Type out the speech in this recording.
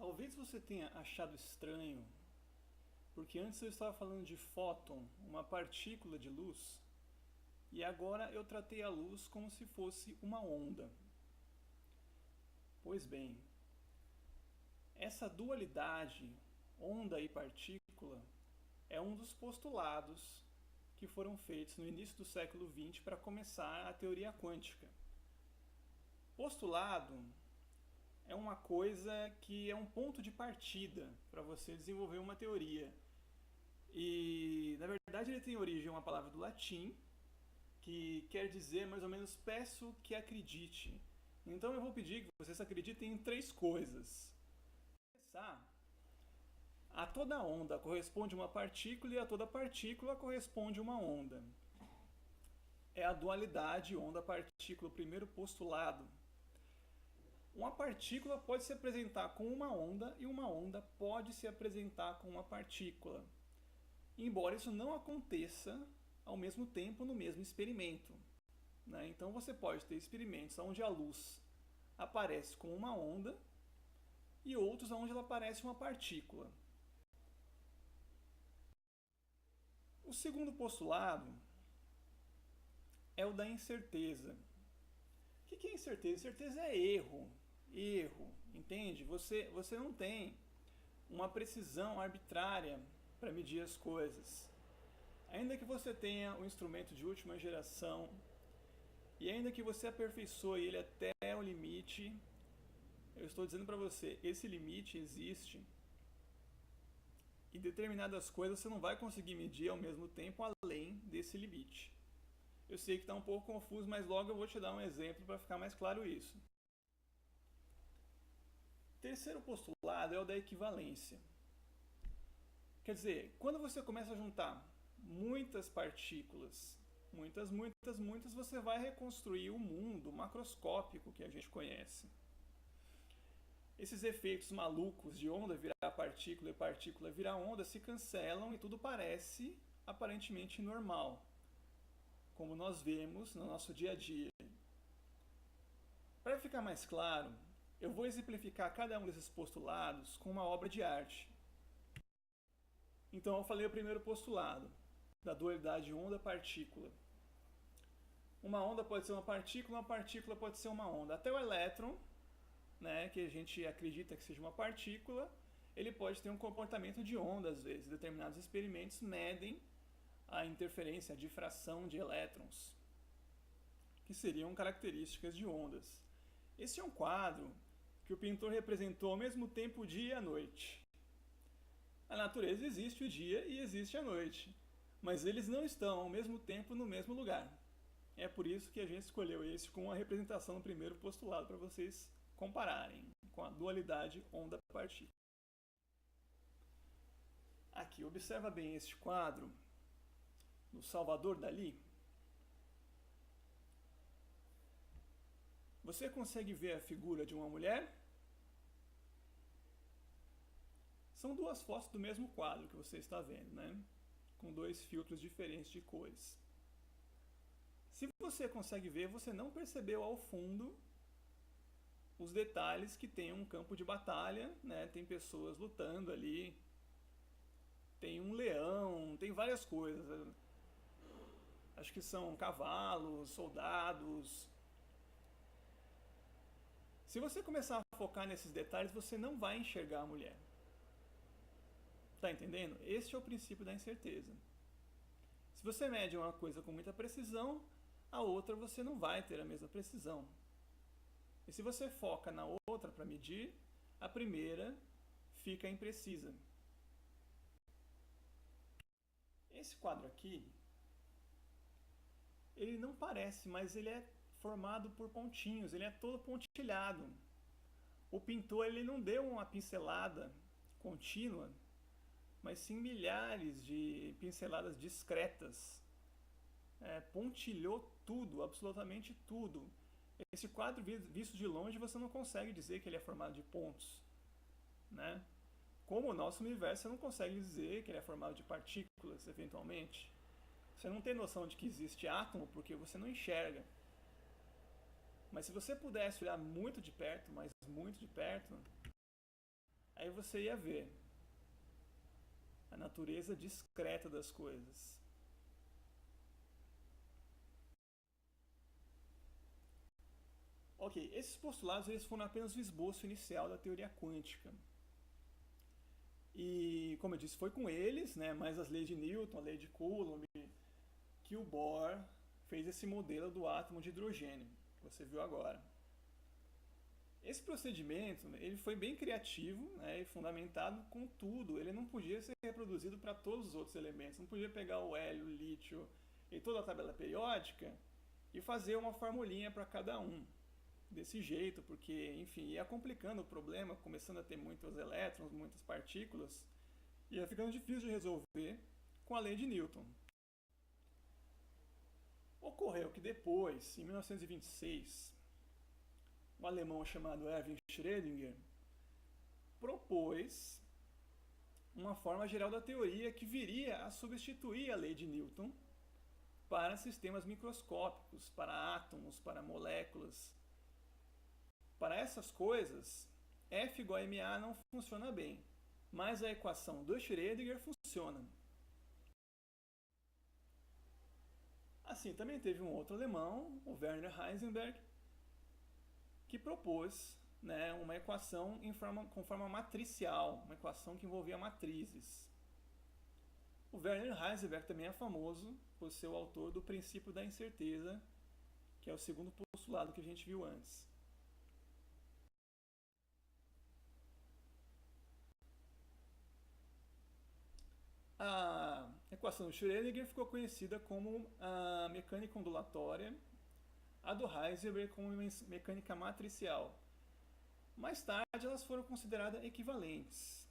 Talvez você tenha achado estranho, porque antes eu estava falando de fóton, uma partícula de luz, e agora eu tratei a luz como se fosse uma onda. Pois bem, essa dualidade, onda e partícula, é um dos postulados que foram feitos no início do século XX para começar a teoria quântica. Postulado é uma coisa que é um ponto de partida para você desenvolver uma teoria. E, na verdade, ele tem origem em uma palavra do latim, que quer dizer mais ou menos peço que acredite. Então eu vou pedir que vocês acreditem em três coisas. Começar, a toda onda corresponde uma partícula e a toda partícula corresponde uma onda. É a dualidade onda-partícula, o primeiro postulado. Uma partícula pode se apresentar com uma onda e uma onda pode se apresentar com uma partícula. Embora isso não aconteça ao mesmo tempo no mesmo experimento. Né? Então você pode ter experimentos onde a luz aparece com uma onda e outros onde ela aparece uma partícula. O segundo postulado é o da incerteza. O que é incerteza? Incerteza é erro. Erro, entende? Você não tem uma precisão arbitrária para medir as coisas. Ainda que você tenha um instrumento de última geração e ainda que você aperfeiçoe ele até o limite, eu estou dizendo para você, esse limite existe. E determinadas coisas você não vai conseguir medir ao mesmo tempo além desse limite. Eu sei que está um pouco confuso, mas logo eu vou te dar um exemplo para ficar mais claro isso. O terceiro postulado é o da equivalência. Quer dizer, quando você começa a juntar muitas partículas, muitas, você vai reconstruir o mundo macroscópico que a gente conhece. Esses efeitos malucos de onda virar partícula e partícula virar onda se cancelam e tudo parece aparentemente normal, como nós vemos no nosso dia a dia. Para ficar mais claro, eu vou exemplificar cada um desses postulados com uma obra de arte. Então eu falei o primeiro postulado, da dualidade onda-partícula. Uma onda pode ser uma partícula pode ser uma onda. Até o elétron, né, que a gente acredita que seja uma partícula, ele pode ter um comportamento de onda às vezes. Determinados experimentos medem a interferência, a difração de elétrons, que seriam características de ondas. Esse é um quadro que o pintor representou ao mesmo tempo o dia e a noite. Na natureza existe o dia e existe a noite, mas eles não estão ao mesmo tempo no mesmo lugar. É por isso que a gente escolheu esse como a representação do primeiro postulado para vocês compararem com a dualidade onda-partícula. Aqui, observa bem este quadro do Salvador Dalí. Você consegue ver a figura de uma mulher? São duas fotos do mesmo quadro que você está vendo, né? Com dois filtros diferentes de cores. Se você consegue ver, você não percebeu ao fundo os detalhes que tem um campo de batalha, né? Tem pessoas lutando ali, tem um leão, tem várias coisas. Acho que são cavalos, soldados. Se você começar a focar nesses detalhes, você não vai enxergar a mulher. Tá entendendo? Este é o princípio da incerteza. Se você mede uma coisa com muita precisão, a outra você não vai ter a mesma precisão. E se você foca na outra para medir, a primeira fica imprecisa. Esse quadro aqui, ele não parece, mas ele é formado por pontinhos, ele é todo pontilhado. O pintor ele não deu uma pincelada contínua, mas sim milhares de pinceladas discretas. Pontilhou tudo, absolutamente tudo. Esse quadro visto de longe você não consegue dizer que ele é formado de pontos, né? Como o nosso universo você não consegue dizer que ele é formado de partículas, eventualmente. Você não tem noção de que existe átomo porque você não enxerga. Mas se você pudesse olhar muito de perto, mas muito de perto, Aí você ia ver a natureza discreta das coisas. Ok, esses postulados eles foram apenas o esboço inicial da teoria quântica. E, como eu disse, foi com eles, né, mais as leis de Newton, a lei de Coulomb, que o Bohr fez esse modelo do átomo de hidrogênio, que você viu agora. Esse procedimento ele foi bem criativo, né, e fundamentado com tudo. Ele não podia ser reproduzido para todos os outros elementos. Não podia pegar o hélio, o lítio e toda a tabela periódica e fazer uma formulinha para cada um. Desse jeito, porque, enfim, ia complicando o problema, começando a ter muitos elétrons, muitas partículas, e ia ficando difícil de resolver com a lei de Newton. Ocorreu que depois, em 1926, um alemão chamado Erwin Schrödinger propôs uma forma geral da teoria que viria a substituir a lei de Newton para sistemas microscópicos, para átomos, para moléculas. Para essas coisas, F igual a ma não funciona bem, mas a equação do Schrödinger funciona. Assim, também teve um outro alemão, o Werner Heisenberg, que propôs, né, uma equação com forma matricial, uma equação que envolvia matrizes. O Werner Heisenberg também é famoso por ser o autor do princípio da incerteza, que é o segundo postulado que a gente viu antes. A equação de Schrödinger ficou conhecida como a mecânica ondulatória, a do Heisenberg como mecânica matricial. Mais tarde, elas foram consideradas equivalentes.